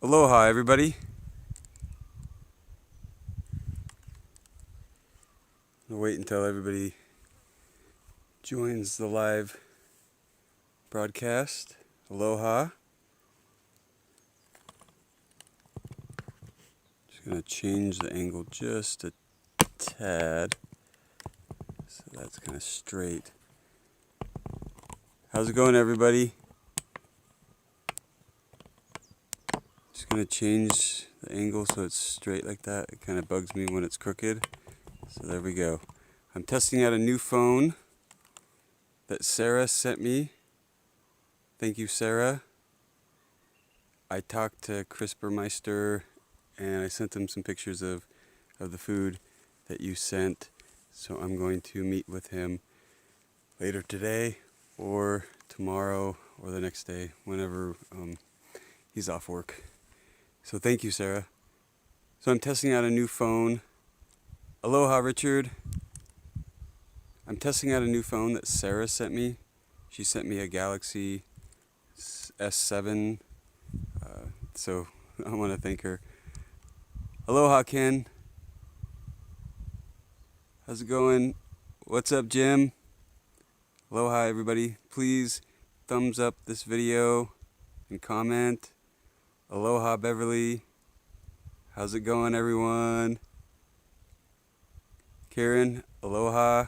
Aloha, everybody. I'll wait until everybody joins the live broadcast. Aloha. Just going to change the angle just a tad, so that's kind of straight. How's it going, everybody? Just going to change the angle so it's straight like that. It kind of bugs me when it's crooked. So there we go. I'm testing out a new phone that Sarah sent me. Thank you, Sarah. I talked to Chris Burmeister and I sent him some pictures of the food that you sent. So I'm going to meet with him later today or tomorrow or the next day, whenever he's off work. So thank you, Sarah. So I'm testing out a new phone. Aloha, Richard. I'm testing out a new phone that Sarah sent me. She sent me a Galaxy S7. So I want to thank her. Aloha, Ken. How's it going? What's up, Jim? Aloha, everybody. Please thumbs up this video and comment. Aloha, Beverly. How's it going, everyone? Karen, aloha.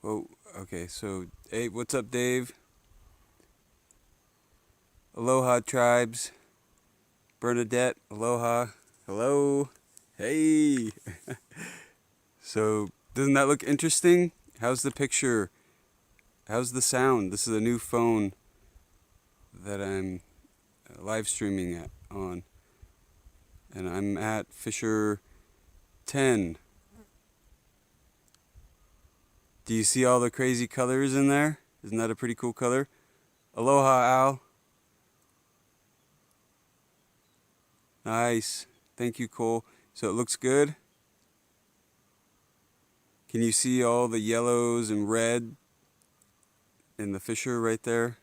Oh, okay, so, hey, what's up, Dave? Aloha, tribes. Bernadette, aloha. Hello. Hey. So, doesn't that look interesting? How's the picture? How's the sound? This is a new phone that I'm live streaming on. And I'm at Fissure 10. Do you see all the crazy colors in there? Isn't that a pretty cool color? Aloha, Al. Nice. Thank you, Cole. So it looks good. Can you see all the yellows and red in the fissure right there?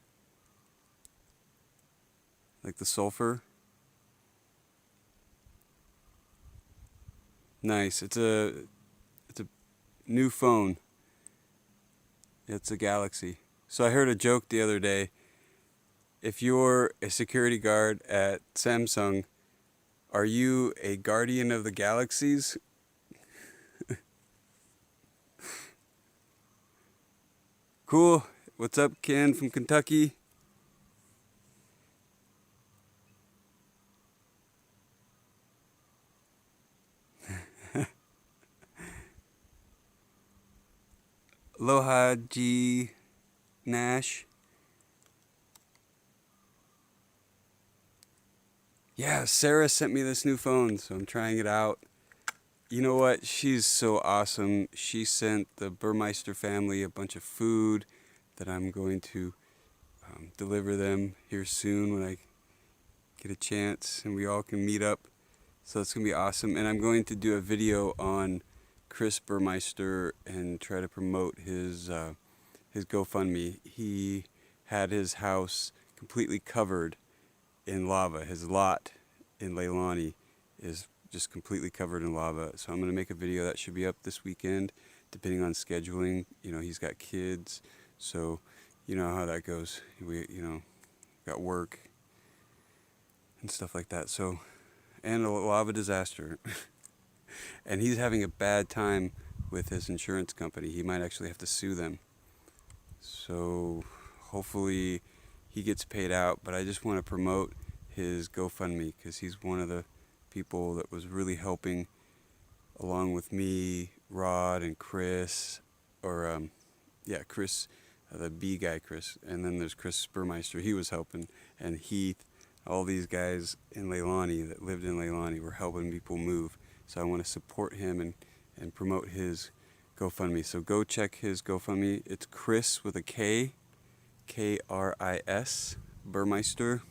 Like the sulfur. Nice. It's a new phone. It's a Galaxy. So I heard a joke the other day. If you're a security guard at Samsung, are you a guardian of the galaxies? Cool. What's up, Ken from Kentucky? Aloha, G. Nash. Yeah, Sarah sent me this new phone, so I'm trying it out. You know what? She's so awesome. She sent the Burmeister family a bunch of food that I'm going to deliver them here soon when I get a chance and we all can meet up. So it's going to be awesome. And I'm going to do a video on Chris Burmeister and try to promote his GoFundMe. He had his house completely covered in lava. His lot in Leilani is just completely covered in lava. So I'm going to make a video that should be up this weekend, depending on scheduling. You know, he's got kids, so you know how that goes. We, got work and stuff like that. So, and a lava disaster. And he's having a bad time with his insurance company. He might actually have to sue them. So hopefully he gets paid out, but I just want to promote his GoFundMe because he's one of the people that was really helping along with me, Rod, and Chris, Chris, the B guy, Chris, and then there's Chris Burmeister. He was helping, and Heath, all these guys in Leilani that lived in Leilani were helping people move. So I want to support him and promote his GoFundMe. So go check his GoFundMe. It's Chris with a K, K-R-I-S, Burmeister,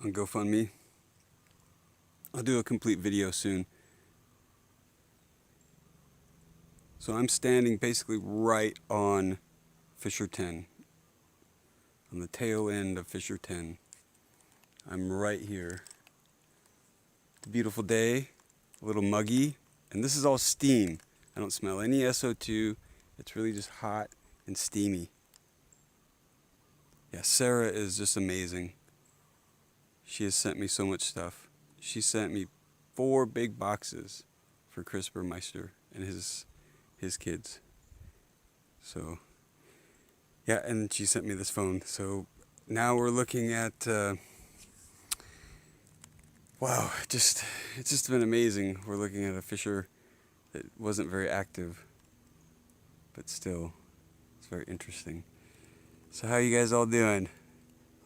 on GoFundMe. I'll do a complete video soon. So I'm standing basically right on Fissure 10. on the tail end of Fissure 10. I'm right here. It's a beautiful day, a little muggy, and this is all steam. I don't smell any SO2. It's really just hot and steamy. Yeah, Sarah is just amazing. She has sent me so much stuff. She sent me 4 big boxes for Chris Burmeister and his kids. So, yeah, and she sent me this phone. So now we're looking at, wow, it's just been amazing. We're looking at a fissure that wasn't very active, but still, it's very interesting. So how you guys all doing?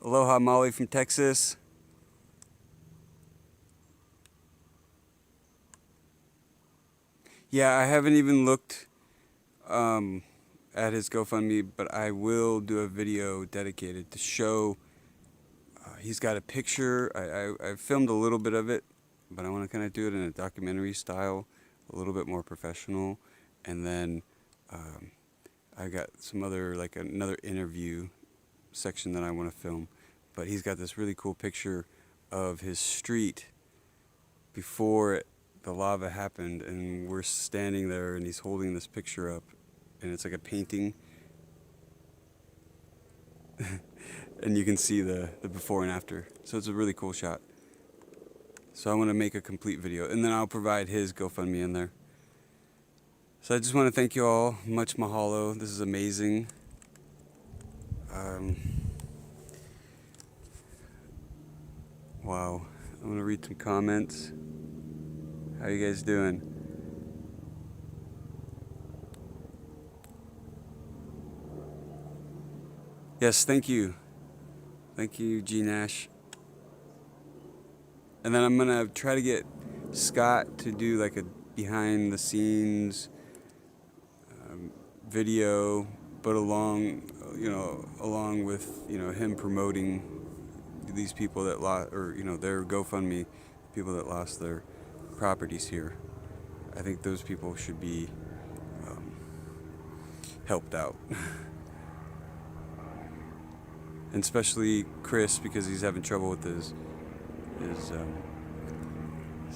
Aloha Molly from Texas. Yeah, I haven't even looked at his GoFundMe, but I will do a video dedicated to show. He's got a picture. I filmed a little bit of it, but I want to kind of do it in a documentary style, a little bit more professional. And then I got some other, like another interview section that I want to film. But he's got this really cool picture of his street before the lava happened, and we're standing there, and he's holding this picture up, and it's like a painting, and you can see the before and after. So it's a really cool shot. So I want to make a complete video, and then I'll provide his GoFundMe in there. So I just want to thank you all. Much mahalo. This is amazing. Wow. I'm going to read some comments. How you guys doing? Yes, thank you. Thank you, G Nash. And then I'm going to try to get Scott to do like a behind the scenes video, but along with, him promoting these people that lost, or, their GoFundMe, people that lost their properties here. I think those people should be helped out. And especially Chris, because he's having trouble with his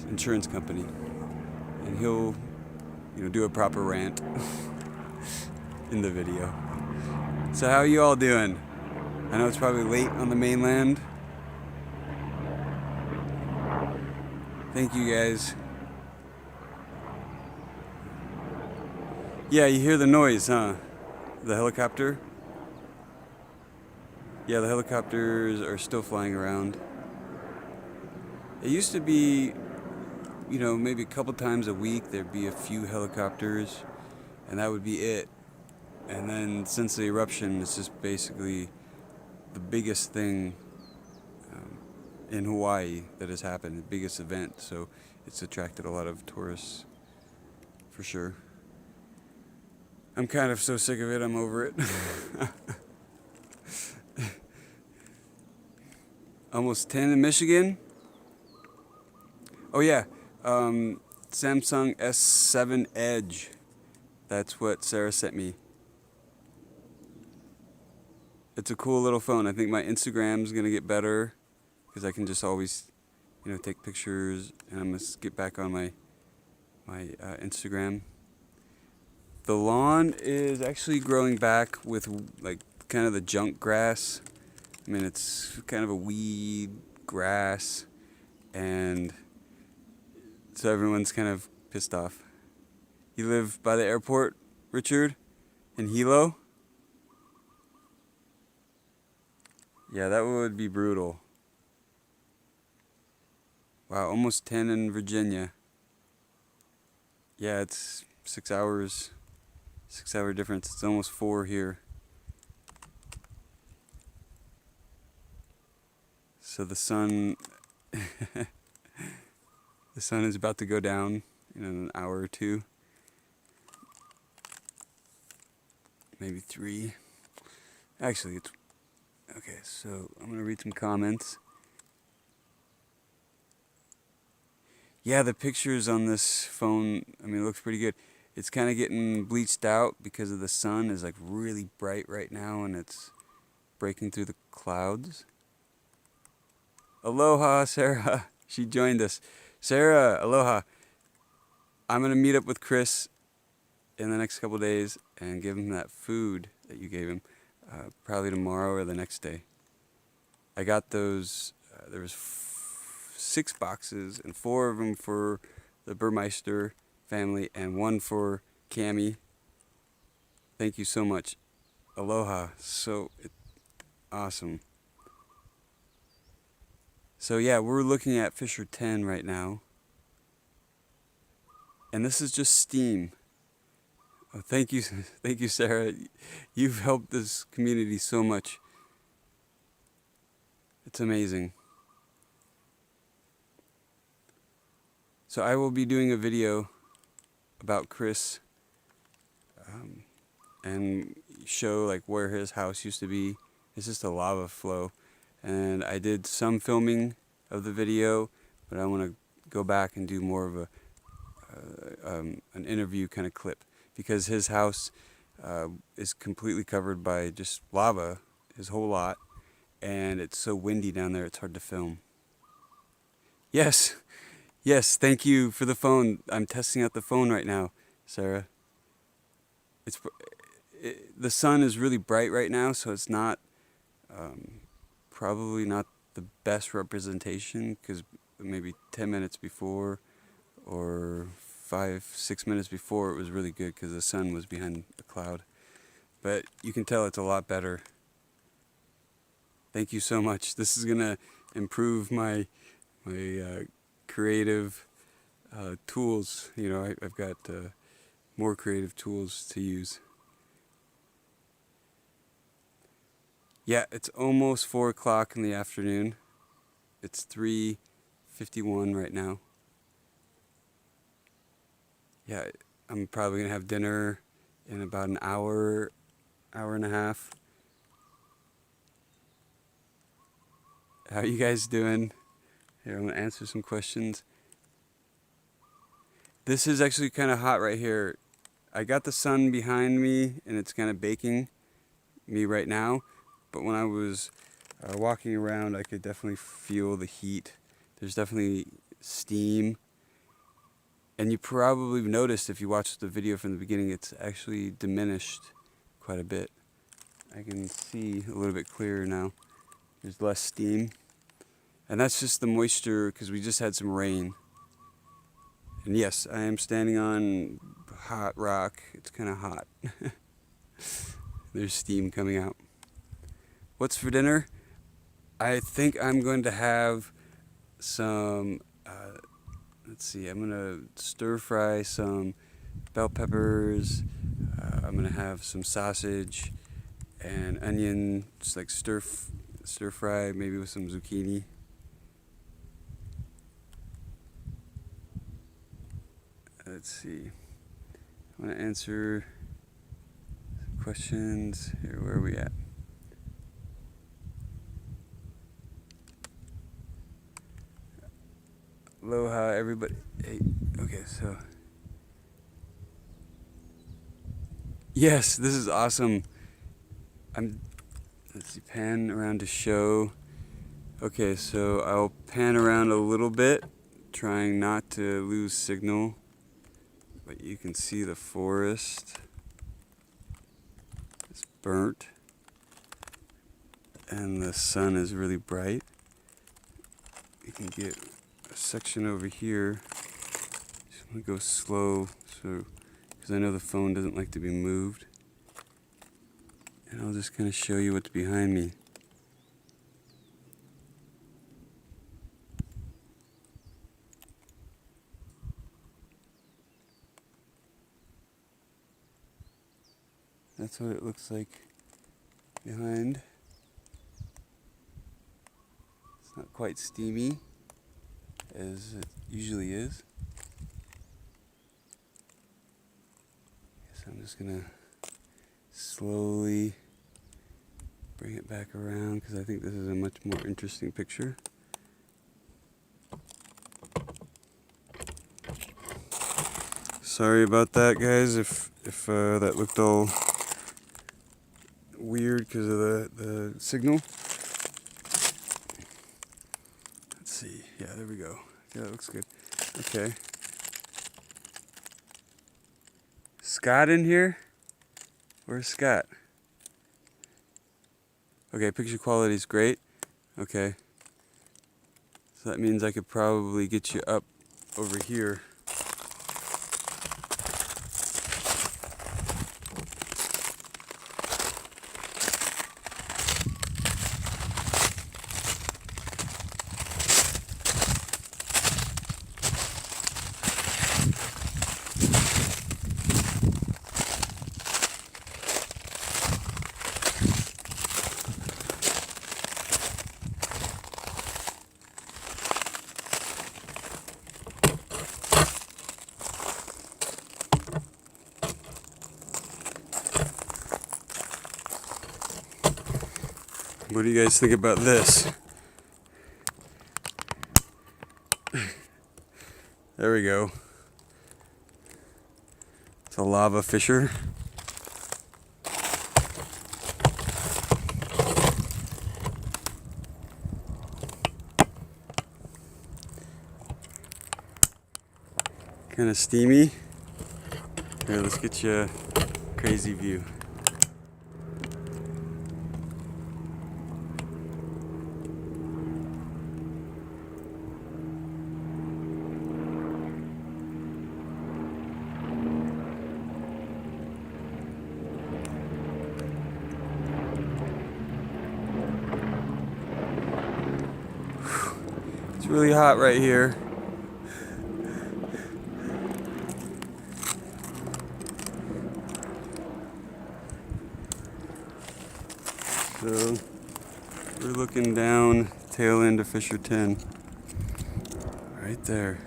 insurance company. And he'll, do a proper rant in the video. So how are you all doing? I know it's probably late on the mainland. Thank you guys. Yeah, you hear the noise, huh? The helicopter? Yeah, the helicopters are still flying around. It used to be, maybe a couple times a week there'd be a few helicopters, and that would be it. And then since the eruption, it's just basically the biggest thing in Hawaii that has happened, the biggest event. So it's attracted a lot of tourists, for sure. I'm kind of so sick of it, I'm over it. Almost 10 in Michigan. Oh yeah, Samsung S7 Edge. That's what Sarah sent me. It's a cool little phone. I think my Instagram's gonna get better because I can just always, take pictures, and I'm gonna get back on my Instagram. The lawn is actually growing back with like kind of the junk grass. I mean, it's kind of a weed grass, and so everyone's kind of pissed off. You live by the airport, Richard, in Hilo? Yeah, that would be brutal. Wow, almost 10 in Virginia. Yeah, it's 6 hours, 6-hour difference. It's almost 4 here. So the sun, the sun is about to go down in an hour or 2. Maybe 3. Actually, it's, okay, so I'm going to read some comments. Yeah, the pictures on this phone, I mean, it looks pretty good. It's kind of getting bleached out because of the sun is like really bright right now, and it's breaking through the clouds. Aloha, Sarah. She joined us. Sarah, aloha. I'm going to meet up with Chris in the next couple days and give him that food that you gave him, probably tomorrow or the next day. I got those, there was 6 boxes, and 4 of them for the Burmeister family and 1 for Cammie. Thank you so much. Aloha. Awesome. So yeah, we're looking at Fissure 10 right now. And this is just steam. Oh, thank you, Sarah. You've helped this community so much. It's amazing. So I will be doing a video about Chris and show like where his house used to be. It's just a lava flow. And I did some filming of the video, but I want to go back and do more of an interview kind of clip, because his house is completely covered by just lava, his whole lot, and it's so windy down there it's hard to film. Yes, thank you for the phone. I'm testing out the phone right now, Sarah. The sun is really bright right now, so it's not probably not the best representation, because maybe 10 minutes before or 5-6 minutes before it was really good because the sun was behind a cloud. But you can tell it's a lot better. Thank you so much. This is gonna improve my creative tools. You know, I've got more creative tools to use. Yeah, it's almost 4 o'clock in the afternoon. It's 3:51 right now. Yeah, I'm probably gonna have dinner in about an hour and a half. How you guys doing? Here, I'm gonna answer some questions. This is actually kind of hot right here. I got the sun behind me and it's kind of baking me right now. But when I was walking around, I could definitely feel the heat. There's definitely steam. And you probably noticed if you watched the video from the beginning, it's actually diminished quite a bit. I can see a little bit clearer now. There's less steam. And that's just the moisture because we just had some rain. And yes, I am standing on hot rock. It's kind of hot. There's steam coming out. What's for dinner? I think I'm going to have some, let's see, I'm going to stir fry some bell peppers. I'm going to have some sausage and onion, just like stir fry, maybe with some zucchini. Let's see. I want to answer some questions. Here, where are we at? Aloha, everybody. Hey, okay, so. Yes, this is awesome. Let's see, pan around to show. Okay, so I'll pan around a little bit, trying not to lose signal. But you can see the forest is burnt. And the sun is really bright. You can get a section over here. Just want to go slow, so because I know the phone doesn't like to be moved. And I'll just kind of show you what's behind me. That's what it looks like behind. It's not quite steamy as it usually is. So I'm just gonna slowly bring it back around because I think this is a much more interesting picture. Sorry about that, guys, if that looked all weird because of the signal. Let's see. Yeah, there we go. Yeah, that looks good. Okay. Scott in here? Where's Scott? Okay, picture quality is great. Okay. So that means I could probably get you up over here. What do you guys think about this? There we go. It's a lava fissure. Kind of steamy. Here, let's get you a crazy view. It's really hot right here. So we're looking down tail end of Fissure 10. Right there.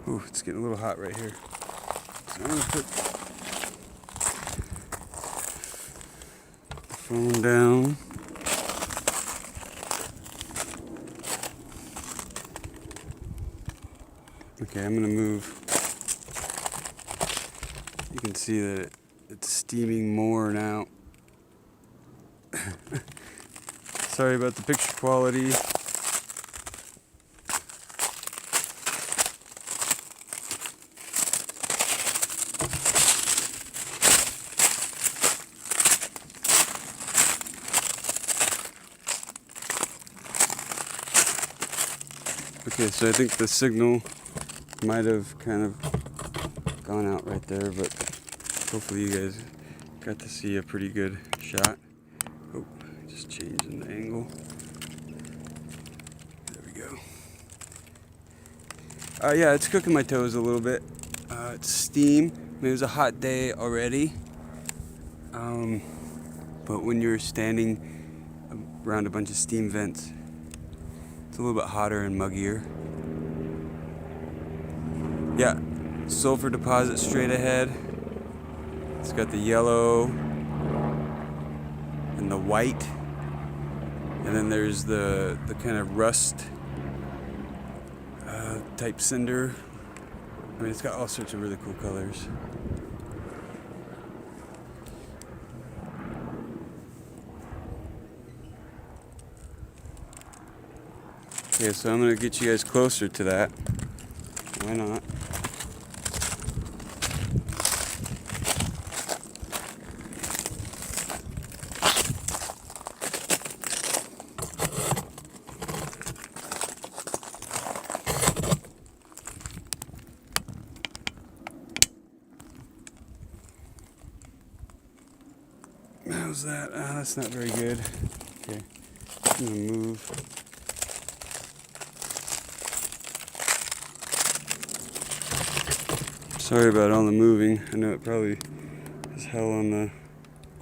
Ooh, it's getting a little hot right here. So I'm gonna put the phone down. Okay, I'm gonna move. You can see that it's steaming more now. Sorry about the picture quality. Okay, so I think the signal might have kind of gone out right there, but hopefully you guys got to see a pretty good shot. Oh, just changing the angle. There we go. Yeah, it's cooking my toes a little bit. It's steam. I mean, it was a hot day already. But when you're standing around a bunch of steam vents, it's a little bit hotter and muggier. Yeah, sulfur deposit straight ahead. It's got the yellow and the white, and then there's the kind of rust type cinder. I mean, it's got all sorts of really cool colors. Okay, so I'm gonna get you guys closer to that. Why not? How's that? That's not very good. Okay, I'm gonna move. Sorry about all the moving. I know it probably is hell on the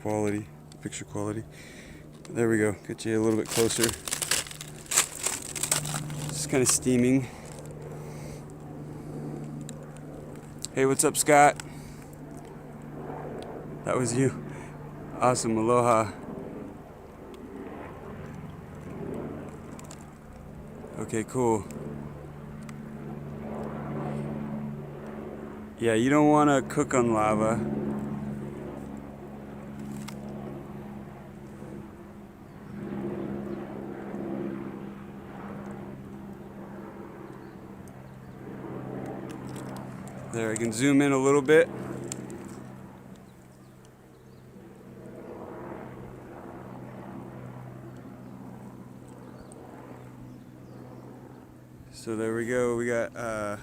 quality, picture quality. There we go. Get you a little bit closer. Just kind of steaming. Hey, what's up, Scott? That was you. Awesome. Aloha. Okay, cool. Yeah, you don't want to cook on lava. There, I can zoom in a little bit. So there we go. We got,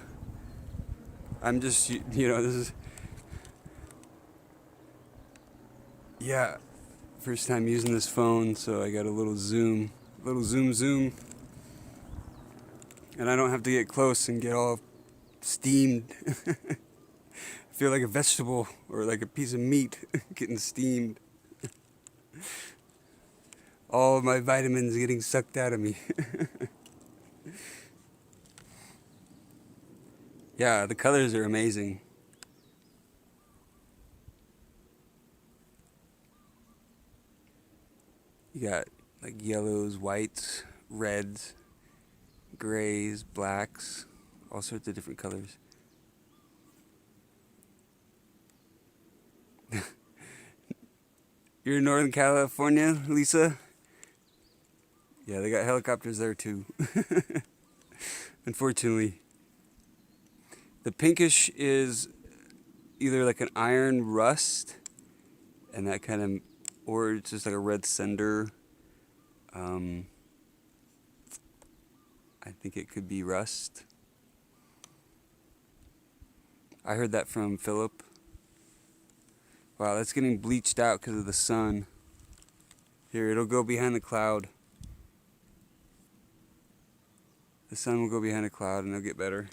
I'm just, this is, yeah, first time using this phone, so I got a little zoom. And I don't have to get close and get all steamed. I feel like a vegetable or like a piece of meat getting steamed. All of my vitamins getting sucked out of me. Yeah, the colors are amazing. You got like yellows, whites, reds, grays, blacks, all sorts of different colors. You're in Northern California, Lisa? Yeah, they got helicopters there too. Unfortunately. The pinkish is either like an iron rust, and that kind of, or it's just like a red cinder. I think it could be rust. I heard that from Philip. Wow, that's getting bleached out because of the sun. Here, it'll go behind the cloud. The sun will go behind a cloud and it'll get better.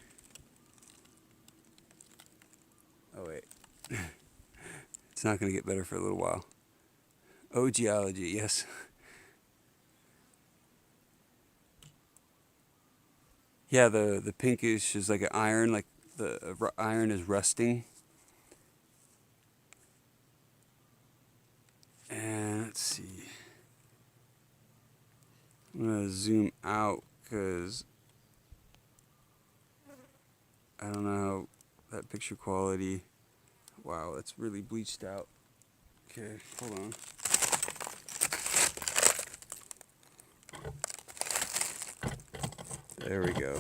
Oh wait. It's not going to get better for a little while. Oh, geology, yes. Yeah, the pinkish is like an iron, like the iron is rusting. And let's see. I'm going to zoom out because I don't know how that picture quality. Wow, that's really bleached out. Okay, hold on. There we go.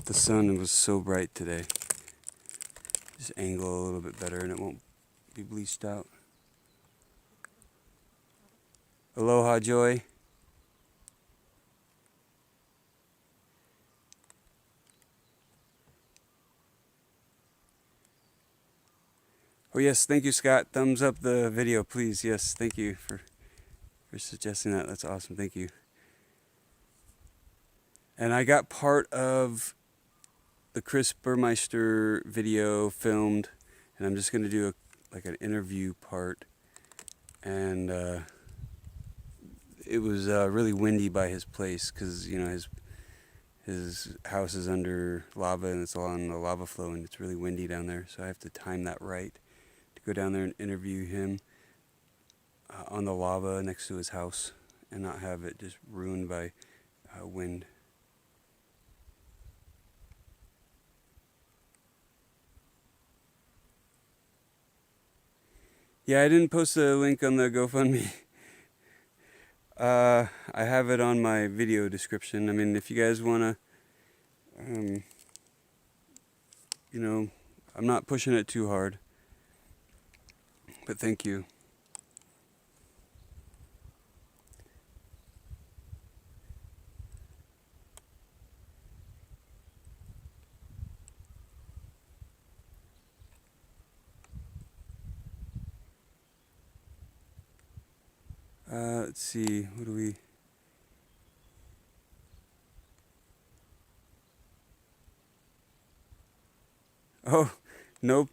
The sun was so bright today. Just angle a little bit better and it won't be bleached out. Aloha, Joy. Oh yes, thank you, Scott. Thumbs up the video, please. Yes, thank you for suggesting that. That's awesome. Thank you. And I got part of the Chris Burmeister video filmed, and I'm just going to do like an interview part. And it was really windy by his place because his house is under lava and it's all on the lava flow, and it's really windy down there. So I have to time that right to go down there and interview him on the lava next to his house and not have it just ruined by wind. Yeah, I didn't post the link on the GoFundMe. I have it on my video description. I mean, if you guys want to, I'm not pushing it too hard. But thank you. Let's see, what do we... Oh, no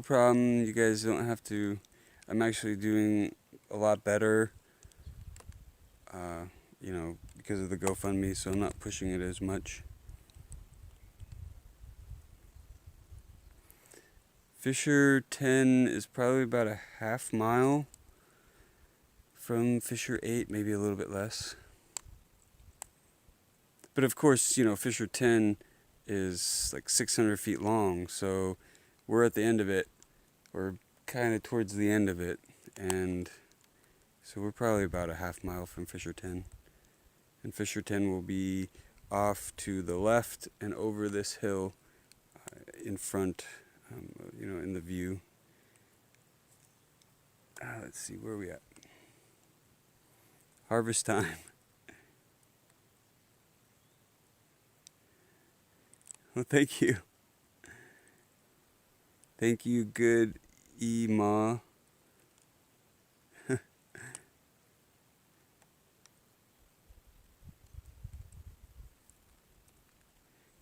problem. You guys don't have to. I'm actually doing a lot better, because of the GoFundMe, so I'm not pushing it as much. Fissure 10 is probably about a half mile from Fissure 8, maybe a little bit less. But of course, Fissure 10 is like 600 feet long, so we're at the end of it. We're kind of towards the end of it, and so we're probably about a half mile from Fissure 10. And Fissure 10 will be off to the left and over this hill in front, in the view. Let's see, where are we at? Harvest time. Well, thank you. Thank you, good Ema.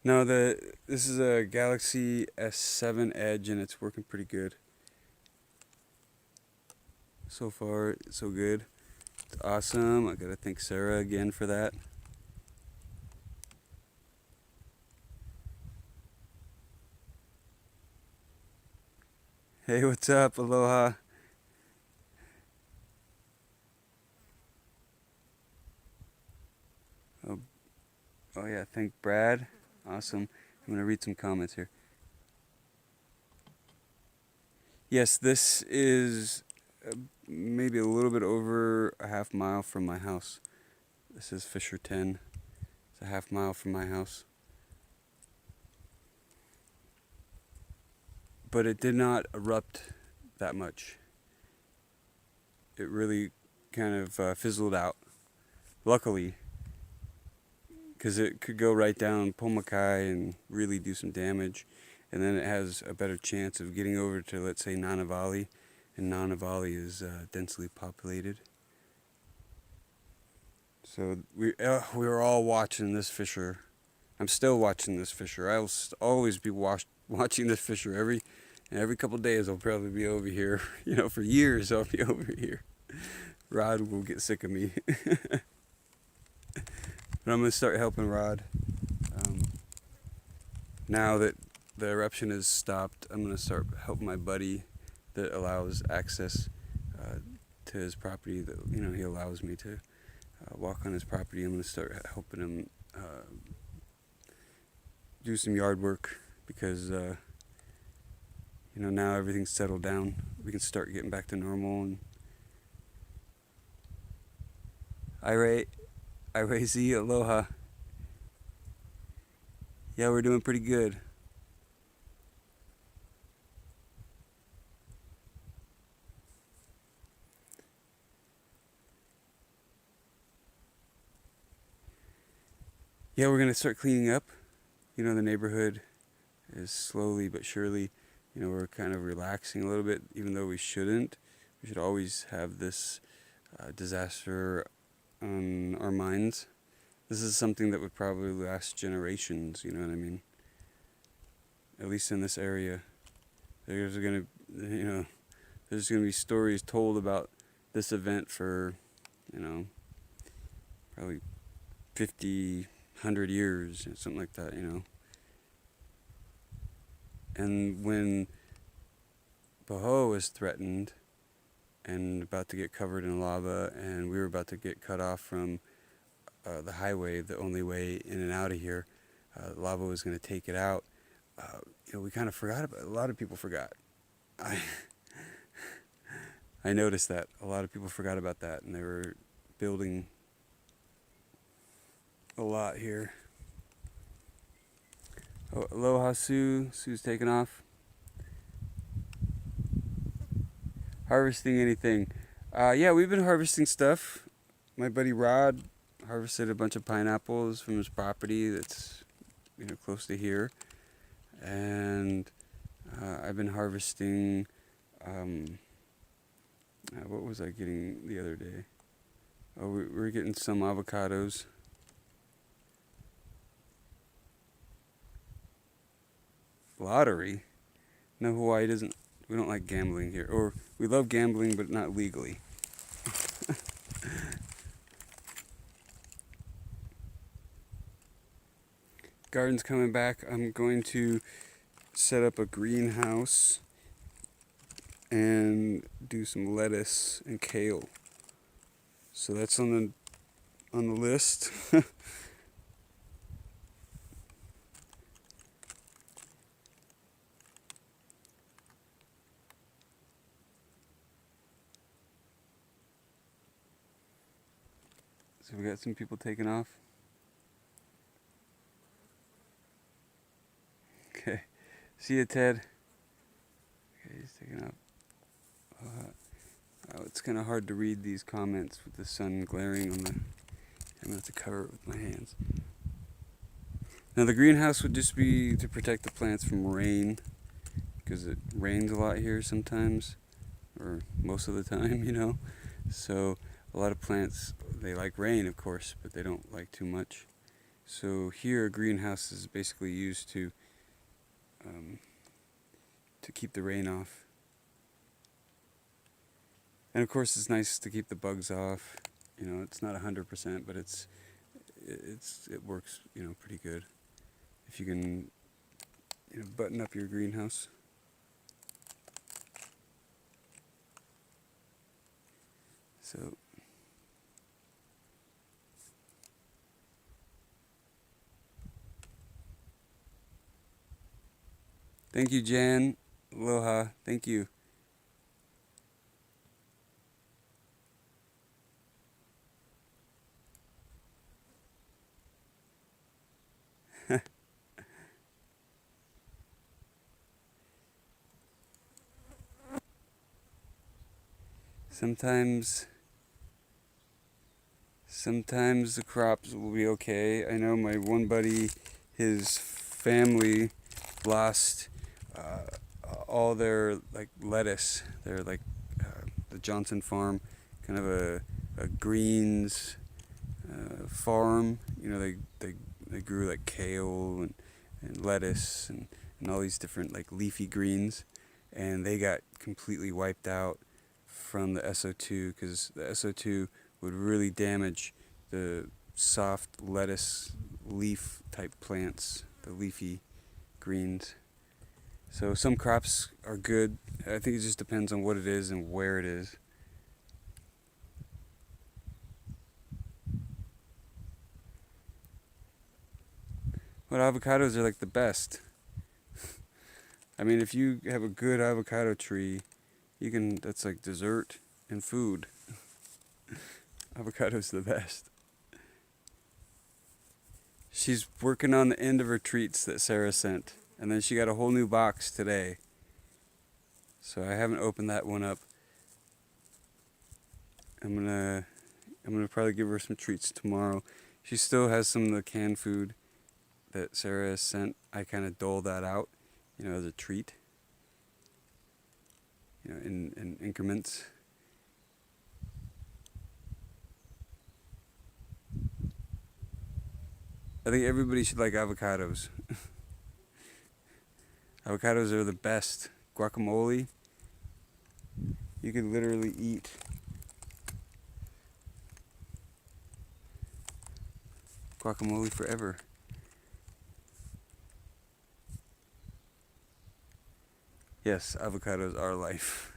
No, this is a Galaxy S7 Edge, and it's working pretty good. So far, so good. It's awesome. I gotta thank Sarah again for that. Hey, what's up? Aloha. Oh yeah, thank Brad. Awesome. I'm going to read some comments here. Yes, this is maybe a little bit over a half mile from my house. This is Fissure 10. It's a half mile from my house. But it did not erupt that much. It really kind of fizzled out. Luckily, because it could go right down Pomakai and really do some damage. And then it has a better chance of getting over to, let's say, Nanavali. And Nanavali is densely populated. So we were all watching this fissure. I'm still watching this fissure. I will always be watching this fissure. Every couple of days I'll probably be over here. For years I'll be over here. Rod will get sick of me. But I'm going to start helping Rod. Now that the eruption has stopped, I'm going to start helping my buddy that allows access to his property. That he allows me to walk on his property. I'm going to start helping him do some yard work because now everything's settled down. We can start getting back to normal. And Z, aloha. Yeah, we're doing pretty good. Yeah, we're gonna start cleaning up. The neighborhood is slowly but surely, we're kind of relaxing a little bit, even though we shouldn't. We should always have this disaster on our minds. This is something that would probably last generations, you know what I mean? At least in this area. There's gonna be stories told about this event for, probably 50, 100 years, something like that, And when Poho was threatened and about to get covered in lava, and we were about to get cut off from the highway, the only way in and out of here, lava was going to take it out. We kind of forgot about it. A lot of people forgot. I noticed that a lot of people forgot about that, and they were building a lot here. Oh, aloha, Sue. Sue's taking off. Harvesting anything? Yeah, we've been harvesting stuff. My buddy Rod harvested a bunch of pineapples from his property that's close to here, and I've been harvesting. What was I getting the other day? Oh, we're getting some avocados. Lottery? No, Hawaii doesn't. We don't like gambling here, or we love gambling, but not legally. Garden's coming back. I'm going to set up a greenhouse and do some lettuce and kale. So that's on the list. So we got some people taking off. Okay. See you, Ted. Okay, he's taking off. Oh, it's kind of hard to read these comments with the sun glaring on the... I'm going to have to cover it with my hands. Now the greenhouse would just be to protect the plants from rain, because it rains a lot here sometimes, or most of the time, you know. So a lot of plants, they like rain, of course, but they don't like too much. So here a greenhouse is basically used to keep the rain off. And of course it's nice to keep the bugs off. You know, it's not 100%, but it works, you know, pretty good. If you can, you know, button up your greenhouse. So thank you, Jan. Aloha. Thank you. Sometimes the crops will be okay. I know my one buddy, his family lost all their like lettuce. They're like the Johnson farm, kind of a greens farm. You know, they grew like kale and lettuce and all these different like leafy greens, and they got completely wiped out from the SO2, because the SO2 would really damage the soft lettuce leaf type plants, the leafy greens. So some crops are good. I think it just depends on what it is and where it is. But avocados are like the best. I mean, if you have a good avocado tree, that's like dessert and food. Avocado's the best. She's working on the end of her treats that Sarah sent. And then she got a whole new box today. So I haven't opened that one up. I'm gonna probably give her some treats tomorrow. She still has some of the canned food that Sarah has sent. I kind of dole that out, you know, as a treat. You know, in increments. I think everybody should like avocados. Avocados are the best. Guacamole. You could literally eat guacamole forever. Yes, avocados are life.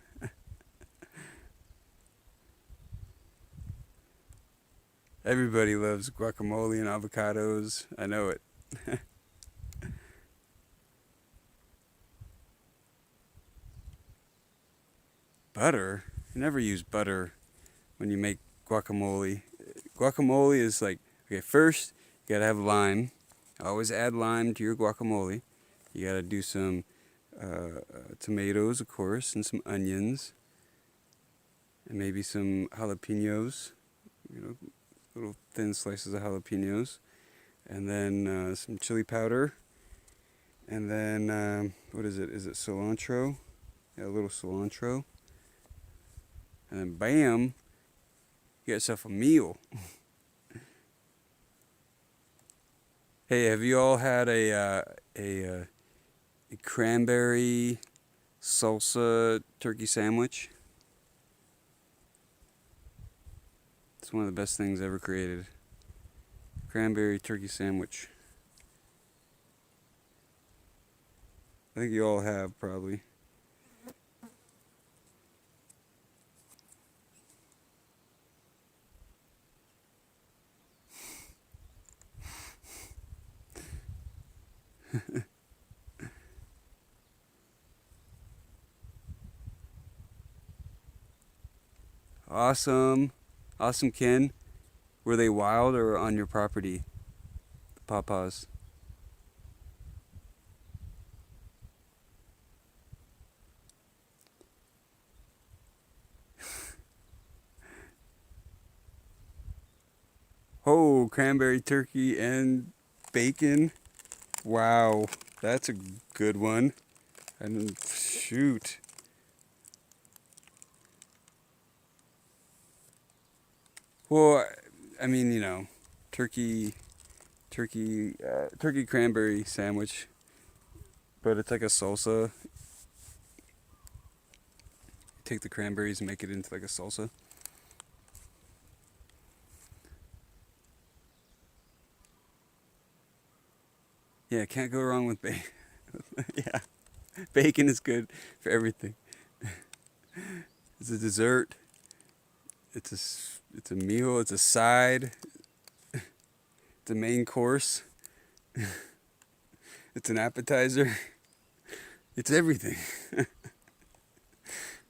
Everybody loves guacamole and avocados. I know it. Butter? You never use butter when you make guacamole. Guacamole is like, okay, first you gotta have lime. Always add lime to your guacamole. You gotta do some tomatoes, of course, and some onions, and maybe some jalapenos, you know, little thin slices of jalapenos, and then some chili powder, and then what is it? Is it cilantro? Yeah, a little cilantro, and then bam, you got yourself a meal. Hey, have you all had a cranberry salsa turkey sandwich? It's one of the best things ever created. Cranberry turkey sandwich. I think you all have, probably. Awesome. Awesome, Ken. Were they wild or on your property? The pawpaws. Oh, cranberry turkey and bacon. Wow, that's a good one. And shoot. Well, I mean, you know, turkey cranberry sandwich, but it's like a salsa. Take the cranberries and make it into like a salsa. Yeah, can't go wrong with bacon. Yeah, bacon is good for everything. It's a dessert. It's a meal. It's a side. It's a main course. It's an appetizer. It's everything.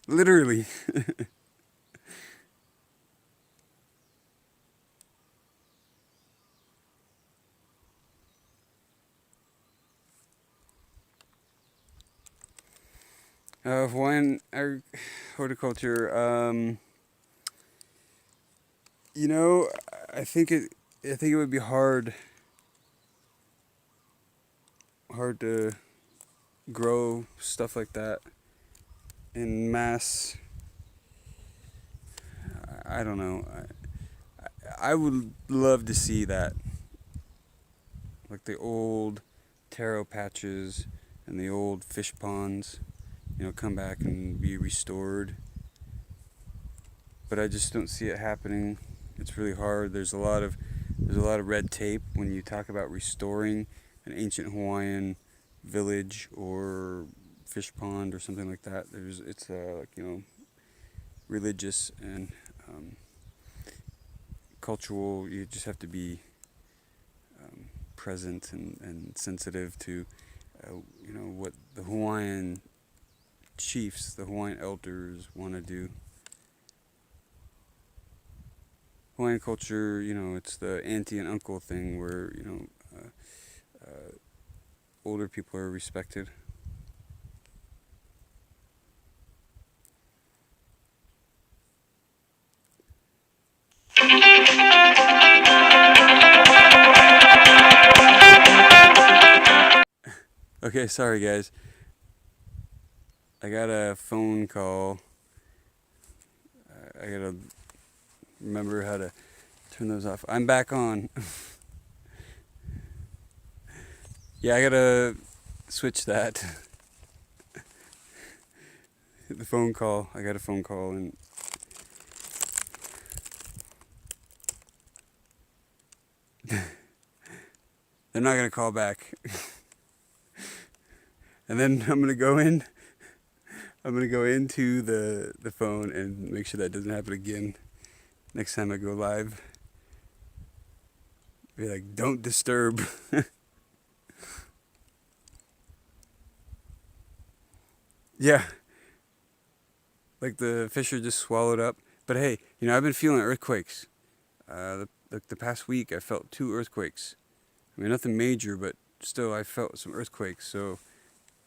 Literally. Hawaiian horticulture. You know, I think it would be hard to grow stuff like that in mass. I don't know. I would love to see that, like the old taro patches and the old fish ponds, you know, come back and be restored. But I just don't see it happening. It's really hard. There's a lot of red tape when you talk about restoring an ancient Hawaiian village or fish pond or something like that. It's like, you know, religious and cultural. You just have to be present and sensitive to you know, what the Hawaiian chiefs, the Hawaiian elders want to do. Hawaiian culture, you know, it's the auntie and uncle thing where, you know, older people are respected. Okay, sorry guys. I got a phone call. I gotta remember how to turn those off. I'm back on. Yeah, I gotta switch that. The phone call. I got a phone call and they're not gonna call back. And then I'm gonna go into the phone and make sure that doesn't happen again next time I go live. Be like, don't disturb. Yeah, like the fissure just swallowed up. But hey, you know, I've been feeling earthquakes. The past week I felt 2 earthquakes. I mean, nothing major, but still I felt some earthquakes. So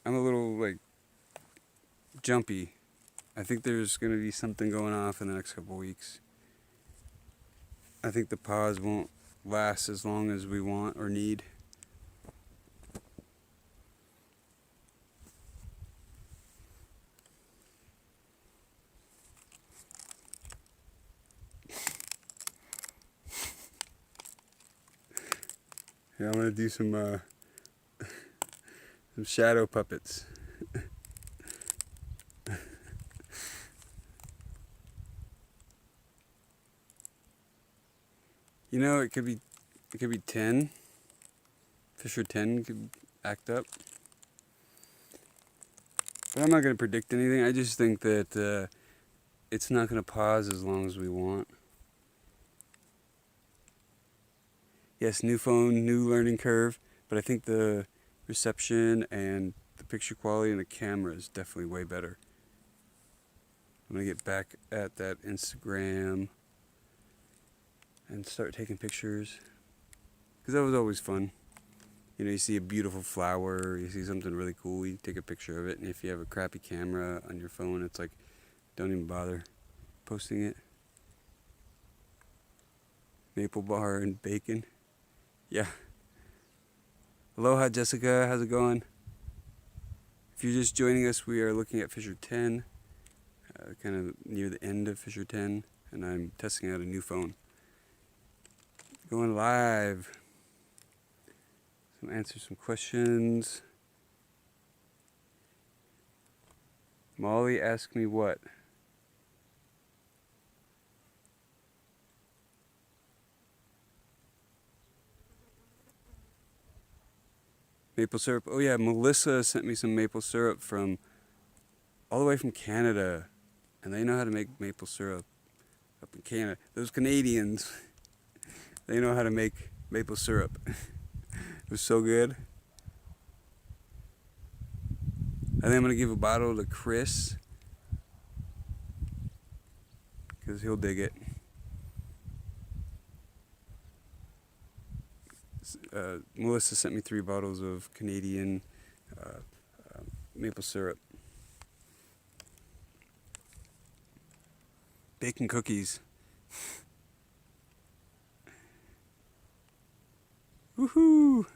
I'm a little like jumpy. I think there's going to be something going off in the next couple weeks. I think the pause won't last as long as we want or need. Yeah, I'm going to do some shadow puppets. You know, it could be 10. Fissure 10 could act up. But I'm not going to predict anything. I just think that it's not going to pause as long as we want. Yes, new phone, new learning curve, but I think the reception and the picture quality and the camera is definitely way better. I'm going to get back at that Instagram. and start taking pictures, because that was always fun. You know, you see a beautiful flower, you see something really cool, you take a picture of it, and if you have a crappy camera on your phone, it's like, don't even bother posting it. Maple bar and bacon. Yeah. Aloha, Jessica. How's it going? If you're just joining us, we are looking at Fissure 10, kind of near the end of Fissure 10, and I'm testing out a new phone. Going live. Answer some questions. Molly asked me what? Maple syrup. Oh yeah, Melissa sent me some maple syrup from all the way from Canada, and they know how to make maple syrup up in Canada. Those Canadians, they know how to make maple syrup. It was so good. I think I'm gonna give a bottle to Chris, because he'll dig it. Melissa sent me 3 bottles of Canadian maple syrup. Bacon cookies. Woohoo!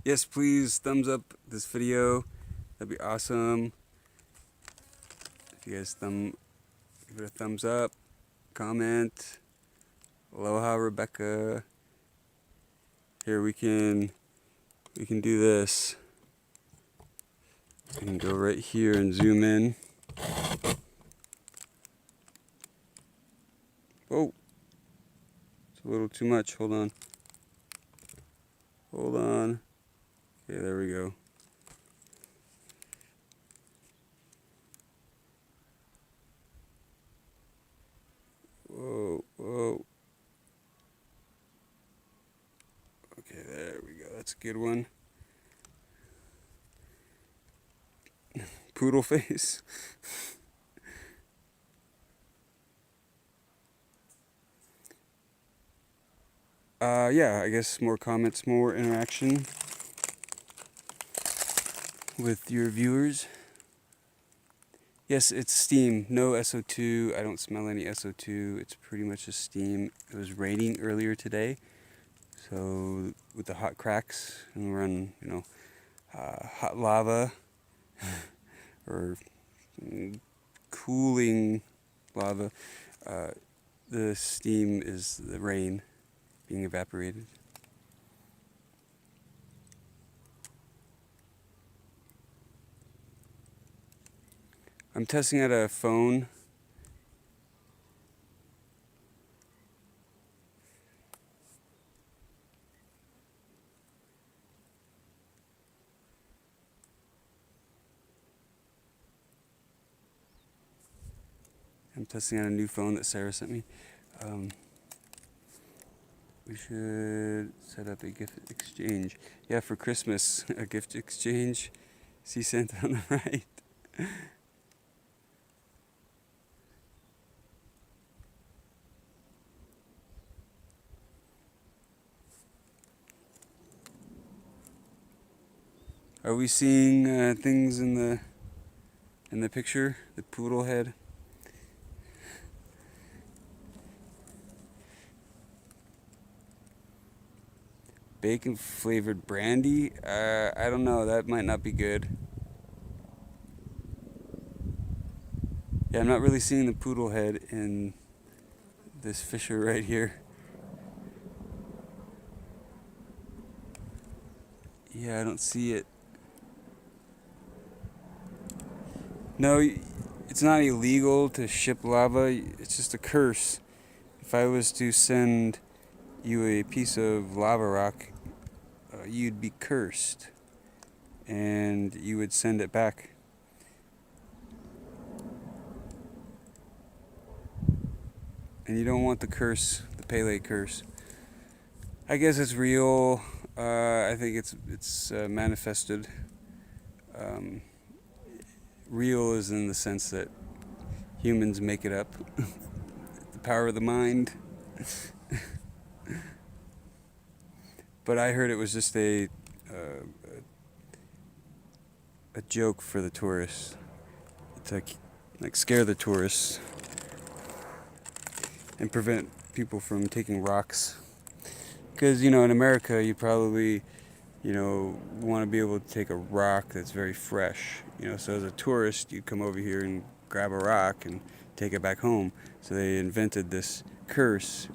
Yes, please thumbs up this video. That'd be awesome. If you guys give it a thumbs up, comment. Aloha, Rebecca. Here we can do this. We can go right here and zoom in. Oh, it's a little too much. Hold on. Hold on. Okay, there we go. Whoa, whoa. Okay, there we go. That's a good one. Poodle face. Yeah, I guess more comments, more interaction with your viewers. Yes, it's steam, no SO2. I don't smell any SO2. It's pretty much just steam. It was raining earlier today, so with the hot cracks, and we're on, hot lava or cooling lava. The steam is the rain being evaporated. I'm testing out a phone. I'm testing out a new phone that Sarah sent me. We should set up a gift exchange. Yeah, for Christmas, a gift exchange. See Santa on the right. Are we seeing things in the picture? The poodle head. Bacon flavored brandy? I don't know. That might not be good. Yeah, I'm not really seeing the poodle head in this fissure right here. Yeah, I don't see it. No, it's not illegal to ship lava. It's just a curse. If I was to send you a piece of lava rock, you'd be cursed, and you would send it back. And you don't want the curse, the Pele curse. I guess it's real. I think it's manifested. Real is in the sense that humans make it up. The power of the mind. But I heard it was just a joke for the tourists to like scare the tourists and prevent people from taking rocks. Because, you know, in America, you probably, you know, want to be able to take a rock that's very fresh. You know, so as a tourist, you come over here and grab a rock and take it back home. So they invented this curse.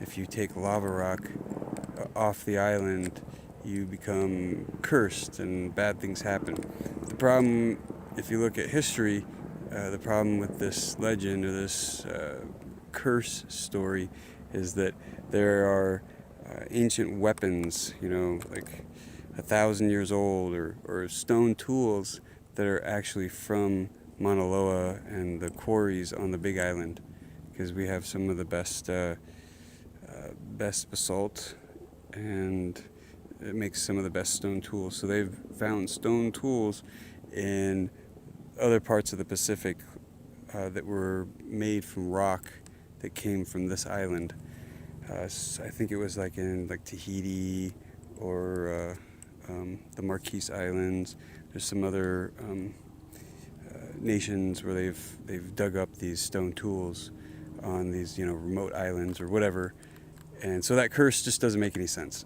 If you take lava rock off the island, you become cursed and bad things happen. The problem, if you look at history, the problem with this legend or this curse story is that there are ancient weapons, you know, like 1,000 years old, or stone tools that are actually from Mauna Loa and the quarries on the Big Island, because we have some of the best basalt, and it makes some of the best stone tools. So they've found stone tools in other parts of the Pacific that were made from rock that came from this island. So I think it was like in like Tahiti or the Marquise Islands. There's some other nations where they've dug up these stone tools on these, you know, remote islands or whatever. And so that curse just doesn't make any sense.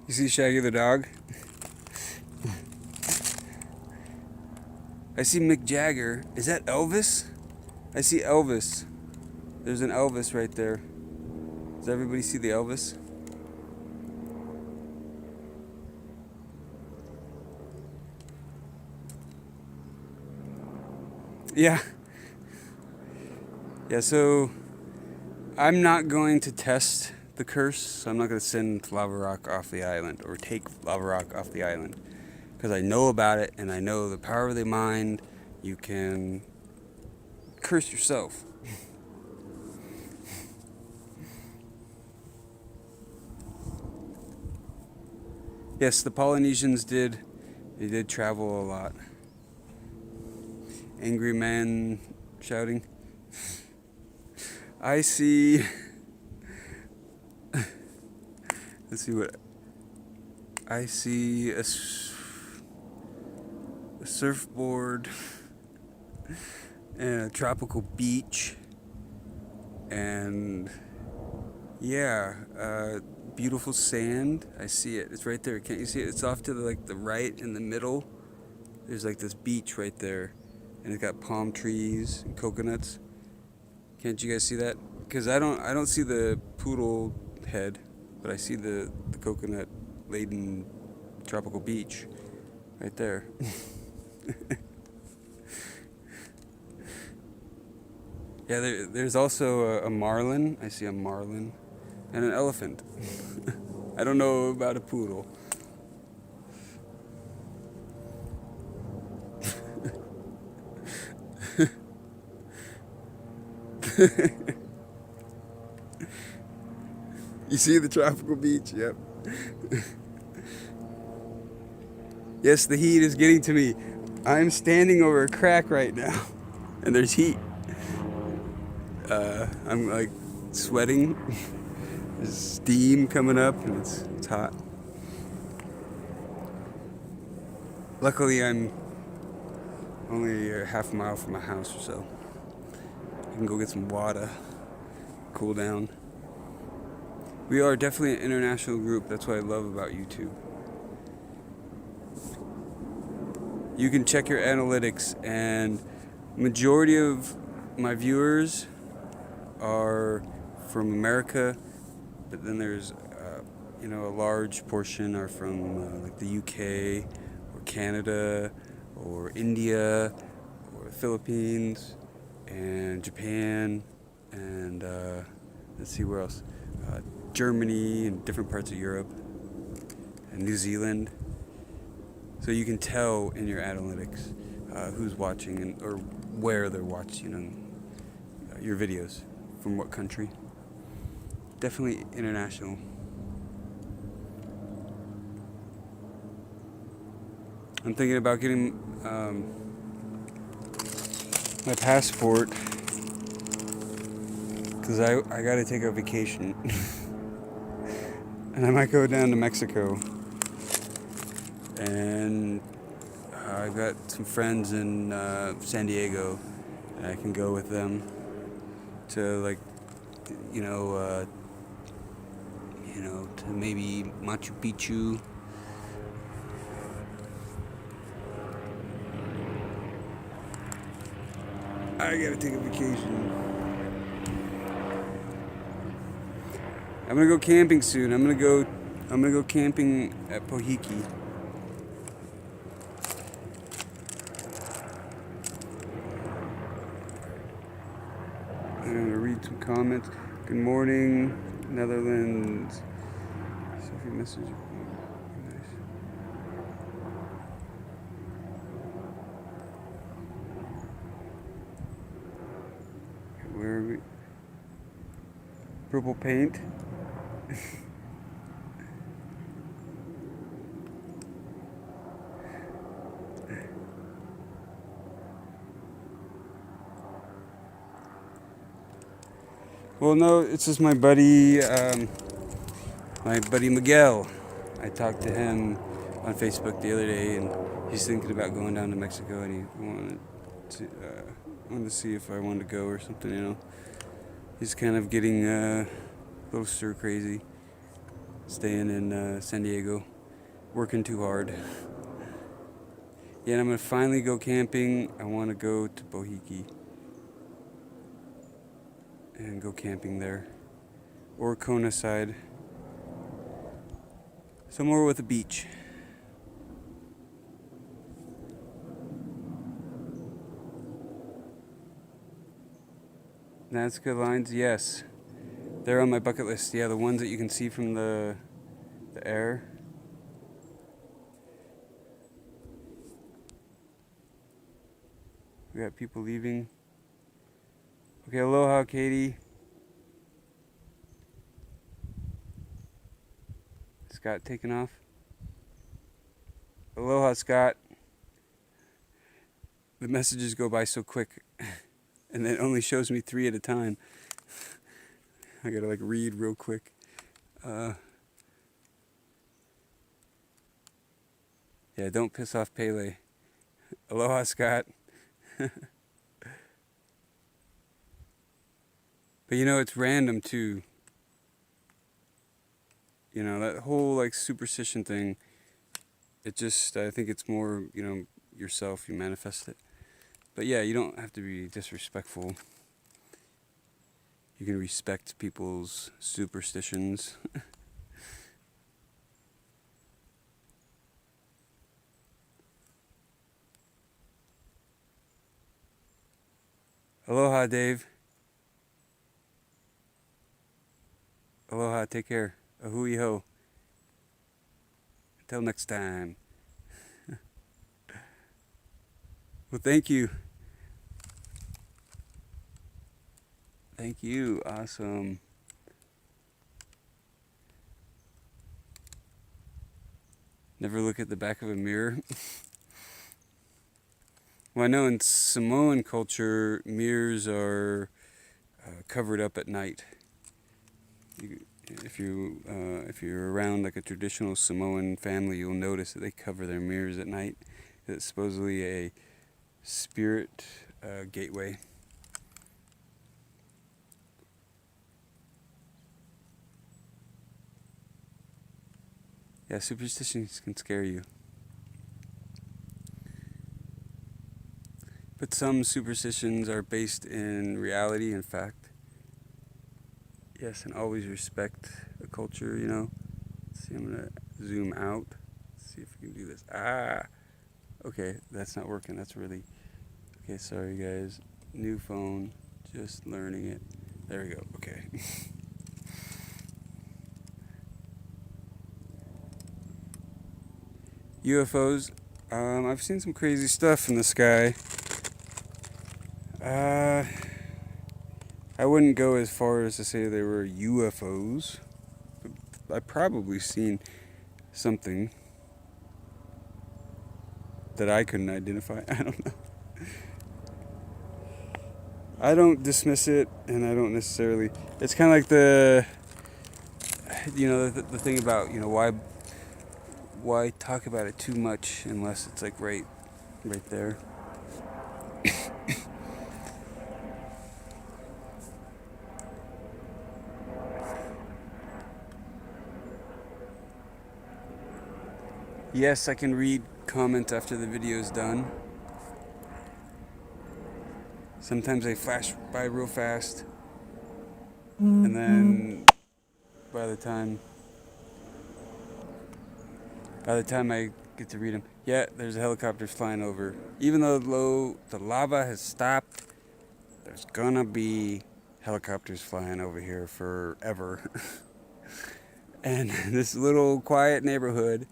You see Shaggy the dog? I see Mick Jagger. Is that Elvis? I see Elvis. There's an Elvis right there. Does everybody see the Elvis? Yeah. Yeah, so I'm not going to test the curse. So I'm not going to send lava rock off the island or take lava rock off the island, because I know about it and I know the power of the mind. You can curse yourself. Yes, the Polynesians did travel a lot. Angry man shouting. I see. Let's see what I see. A surfboard and a tropical beach, and yeah, beautiful sand. I see it. It's right there. Can't you see it? It's off to the right in the middle. There's like this beach right there, and it's got palm trees and coconuts. Can't you guys see that? Because I don't see the poodle head, but I see the coconut laden tropical beach right there. Yeah, there's also a marlin. I see a marlin and an elephant. I don't know about a poodle. You see the tropical beach? Yep. Yes, the heat is getting to me. I'm standing over a crack right now, and there's heat. I'm like sweating. There's steam coming up, and it's hot. Luckily, I'm only a half mile from my house or so. I can go get some water, cool down. We are definitely an international group. That's what I love about YouTube. You can check your analytics, and majority of my viewers are from America, but then there's a large portion are from like the UK or Canada or India or the Philippines and Japan, and let's see where else, Germany and different parts of Europe and New Zealand. So you can tell in your analytics who's watching or where they're watching your videos, from what country. Definitely international. I'm thinking about getting my passport because I gotta take a vacation. And I might go down to Mexico. And I've got some friends in San Diego, and I can go with them to, like, to maybe Machu Picchu. I gotta take a vacation. I'm gonna go camping soon. I'm gonna go camping at Pohiki. I'm gonna read some comments. Good morning, Netherlands. Sophie message. Nice. Where are we? Purple paint. Well, no, it's just my buddy Miguel. I talked to him on Facebook the other day, and he's thinking about going down to Mexico, and he wanted to see if I wanted to go or something, you know. He's kind of getting a little stir crazy, staying in San Diego, working too hard. Yeah, and I'm gonna finally go camping. I want to go to Pohiki and go camping there, or Kona side, somewhere with a beach. Nazca lines, yes, they're on my bucket list. Yeah, the ones that you can see from the air. We got people leaving. Okay, aloha, Katie. Scott taking off. Aloha, Scott. The messages go by so quick, and it only shows me 3 at a time. I gotta like read real quick. Yeah, don't piss off Pele. Aloha, Scott. But you know, it's random too. You know, that whole like superstition thing, it just, I think it's more, you know, yourself, you manifest it. But yeah, you don't have to be disrespectful. You can respect people's superstitions. Aloha, Dave. Aloha, take care. Ahui ho. Until next time. Well, thank you. Thank you. Awesome. Never look at the back of a mirror. Well, I know in Samoan culture, mirrors are covered up at night. If you're around like a traditional Samoan family, you'll notice that they cover their mirrors at night. It's supposedly a spirit gateway. Yeah, superstitions can scare you. But some superstitions are based in reality and fact. Yes, and always respect a culture, you know. Let's see, I'm going to zoom out. Let's see if we can do this. Okay, that's not working. That's really... Okay, sorry guys. New phone. Just learning it. There we go. Okay. UFOs. I've seen some crazy stuff in the sky. I wouldn't go as far as to say they were UFOs. I've probably seen something that I couldn't identify. I don't know. I don't dismiss it, and I don't necessarily. It's kind of like the thing about why talk about it too much unless it's like right there. Yes, I can read comments after the video is done. Sometimes they flash by real fast, and then by the time I get to read them, yeah, there's helicopters flying over. Even though the lava has stopped, there's gonna be helicopters flying over here forever. And this little quiet neighborhood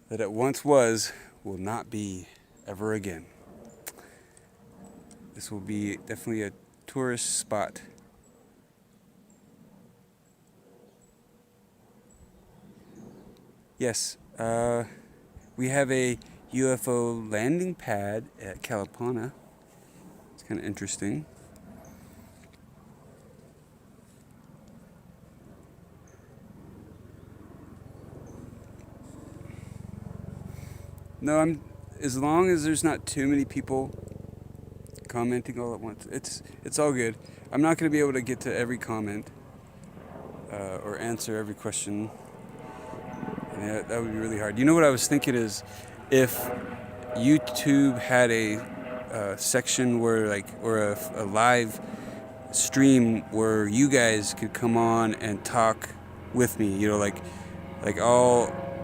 that it once was will not be ever again. This will be definitely a tourist spot. Yes, we have a UFO landing pad at Kalapana. It's kind of interesting. No, as long as there's not too many people commenting all at once, it's all good. I'm not going to be able to get to every comment or answer every question. Yeah, that would be really hard. You know what I was thinking is, if YouTube had a section where or a live stream where you guys could come on and talk with me.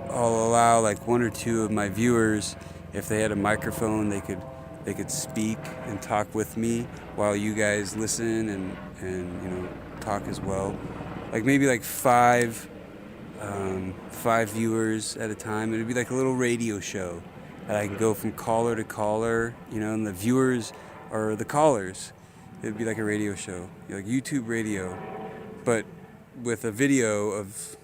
I'll allow like one or two of my viewers, if they had a microphone, they could speak and talk with me while you guys listen and talk as well. Like maybe like five viewers at a time. It'd be like a little radio show, and I can go from caller to caller, and the viewers are the callers. It'd be like a radio show, like YouTube radio, but with a video of,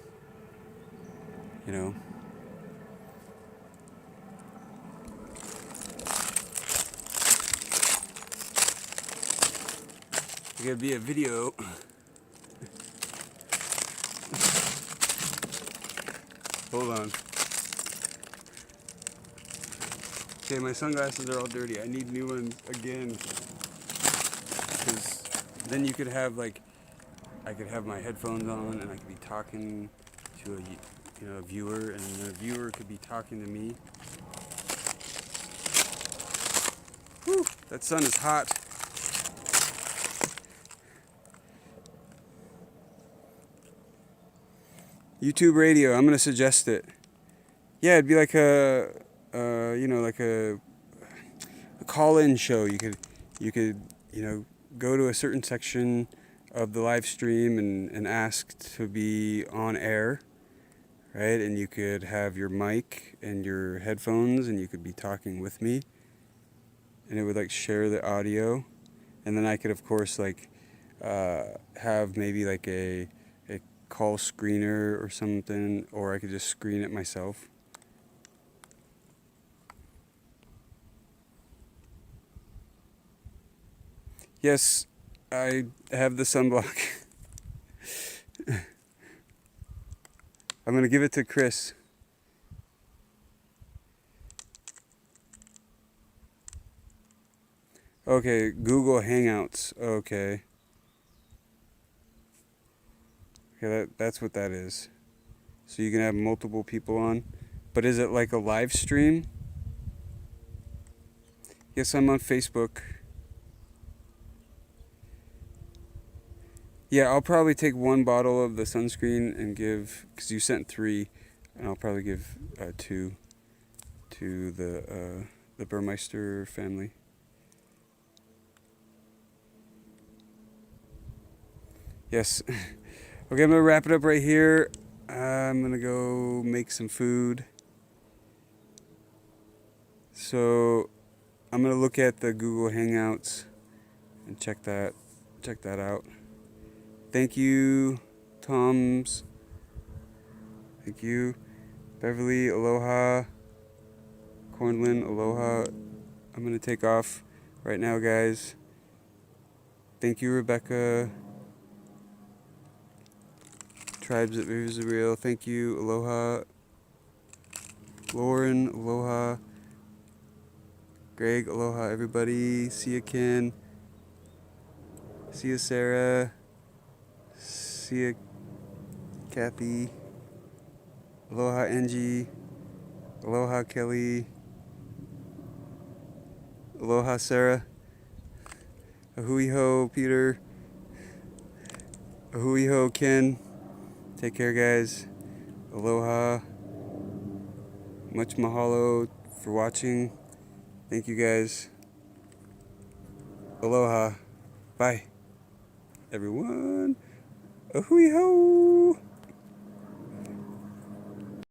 It could be a video. Hold on. Okay, my sunglasses are all dirty. I need new ones again. Because then you could have I could have my headphones on and I could be talking to a viewer, and the viewer could be talking to me. Whew, that sun is hot. YouTube radio, I'm gonna suggest it. Yeah, it'd be like a call-in show. You could go to a certain section of the live stream and ask to be on air, right? And you could have your mic and your headphones, and you could be talking with me, and it would share the audio, and then I could of course have maybe a call screener or something, or I could just screen it myself. Yes, I have the sunblock. I'm gonna give it to Chris. Okay, Google Hangouts. Okay. Okay, that's what that is. So you can have multiple people on. But is it like a live stream? Yes, I'm on Facebook. Yeah, I'll probably take one bottle of the sunscreen and give, because you sent 3, and I'll probably give 2 to the Burmeister family. Yes. Okay, I'm going to wrap it up right here. I'm going to go make some food. So I'm going to look at the Google Hangouts and check that out. Thank you, Toms. Thank you. Beverly, aloha. Cornlin, aloha. I'm going to take off right now, guys. Thank you, Rebecca. Tribes at Rivers are Real. Thank you. Aloha. Lauren, aloha. Greg, aloha, everybody. See you, Ken. See you, Sarah. See you, Kathy. Aloha, Angie. Aloha, Kelly. Aloha, Sarah. Ahui ho, Peter. Ahui ho, Ken. Take care, guys. Aloha. Much mahalo for watching. Thank you, guys. Aloha. Bye, everyone. Ahui ho.